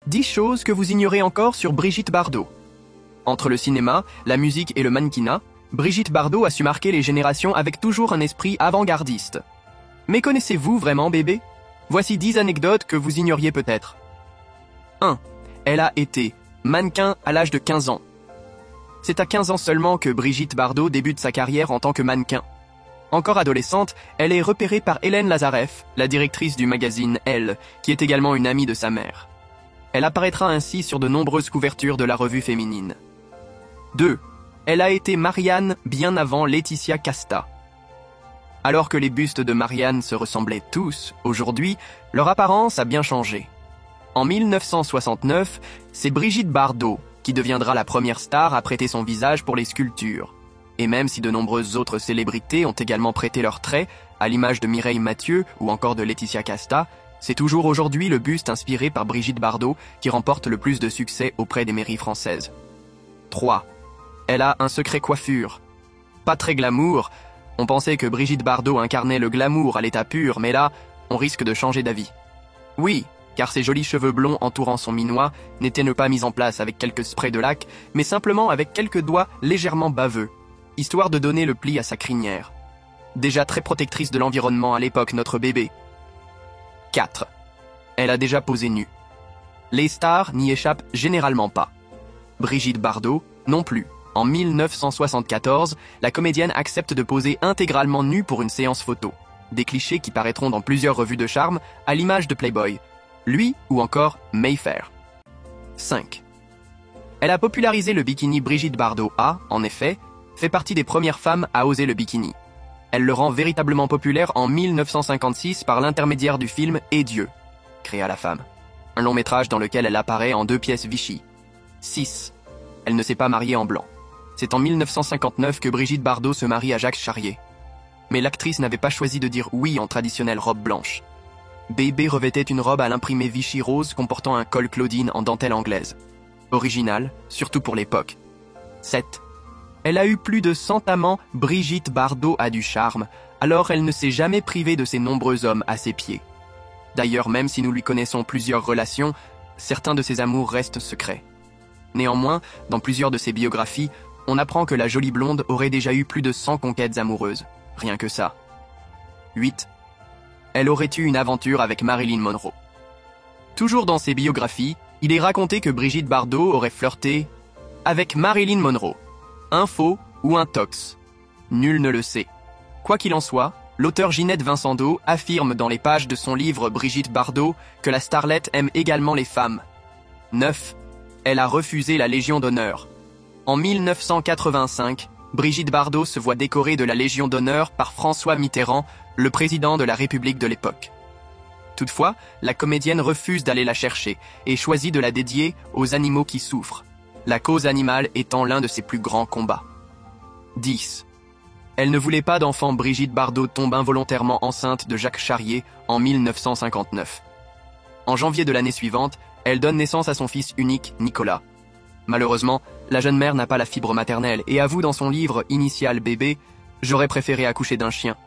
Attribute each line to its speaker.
Speaker 1: 10 choses que vous ignorez encore sur Brigitte Bardot. Entre le cinéma, la musique et le mannequinat, Brigitte Bardot a su marquer les générations avec toujours un esprit avant-gardiste. Mais connaissez-vous vraiment bébé? Voici 10 anecdotes que vous ignoriez peut-être. 1. Elle a été mannequin à l'âge de 15 ans. C'est à 15 ans seulement que Brigitte Bardot débute sa carrière en tant que mannequin. Encore adolescente, elle est repérée par Hélène Lazareff, la directrice du magazine Elle, qui est également une amie de sa mère. Elle apparaîtra ainsi sur de nombreuses couvertures de la revue féminine. 2. Elle a été Marianne bien avant Laetitia Casta. Alors que les bustes de Marianne se ressemblaient tous, aujourd'hui, leur apparence a bien changé. En 1969, c'est Brigitte Bardot qui deviendra la première star à prêter son visage pour les sculptures. Et même si de nombreuses autres célébrités ont également prêté leurs traits, à l'image de Mireille Mathieu ou encore de Laetitia Casta, c'est toujours aujourd'hui le buste inspiré par Brigitte Bardot qui remporte le plus de succès auprès des mairies françaises. 3. Elle a un secret coiffure. Pas très glamour, on pensait que Brigitte Bardot incarnait le glamour à l'état pur, mais là, on risque de changer d'avis. Oui, car ses jolis cheveux blonds entourant son minois n'étaient pas mis en place avec quelques sprays de lac, mais simplement avec quelques doigts légèrement baveux, histoire de donner le pli à sa crinière. Déjà très protectrice de l'environnement à l'époque, notre bébé. 4. Elle a déjà posé nue. Les stars n'y échappent généralement pas. Brigitte Bardot, non plus. En 1974, la comédienne accepte de poser intégralement nue pour une séance photo. Des clichés qui paraîtront dans plusieurs revues de charme, à l'image de Playboy, lui ou encore Mayfair. 5. Elle a popularisé le bikini. Brigitte Bardot a, en effet, fait partie des premières femmes à oser le bikini. Elle le rend véritablement populaire en 1956 par l'intermédiaire du film Et Dieu, créé à la femme. Un long métrage dans lequel elle apparaît en 2 pièces Vichy. 6. Elle ne s'est pas mariée en blanc. C'est en 1959 que Brigitte Bardot se marie à Jacques Charrier. Mais l'actrice n'avait pas choisi de dire oui en traditionnelle robe blanche. Bébé revêtait une robe à l'imprimé Vichy rose comportant un col Claudine en dentelle anglaise. Original, surtout pour l'époque. 7. Elle a eu plus de 100 amants. Brigitte Bardot a du charme, alors elle ne s'est jamais privée de ses nombreux hommes à ses pieds. D'ailleurs, même si nous lui connaissons plusieurs relations, certains de ses amours restent secrets. Néanmoins, dans plusieurs de ses biographies, on apprend que la jolie blonde aurait déjà eu plus de 100 conquêtes amoureuses. Rien que ça. 8. Elle aurait eu une aventure avec Marilyn Monroe. Toujours dans ses biographies, il est raconté que Brigitte Bardot aurait flirté avec Marilyn Monroe. Un faux ou un tox. Nul ne le sait. Quoi qu'il en soit, l'auteur Ginette Vincendo affirme dans les pages de son livre Brigitte Bardot que la starlette aime également les femmes. 9. Elle a refusé la Légion d'honneur. En 1985, Brigitte Bardot se voit décorée de la Légion d'honneur par François Mitterrand, le président de la République de l'époque. Toutefois, la comédienne refuse d'aller la chercher et choisit de la dédier aux animaux qui souffrent, la cause animale étant l'un de ses plus grands combats. 10. Elle ne voulait pas d'enfant. Brigitte Bardot tombe involontairement enceinte de Jacques Charrier en 1959. En janvier de l'année suivante, elle donne naissance à son fils unique, Nicolas. Malheureusement, la jeune mère n'a pas la fibre maternelle et avoue dans son livre Initial bébé « J'aurais préféré accoucher d'un chien ».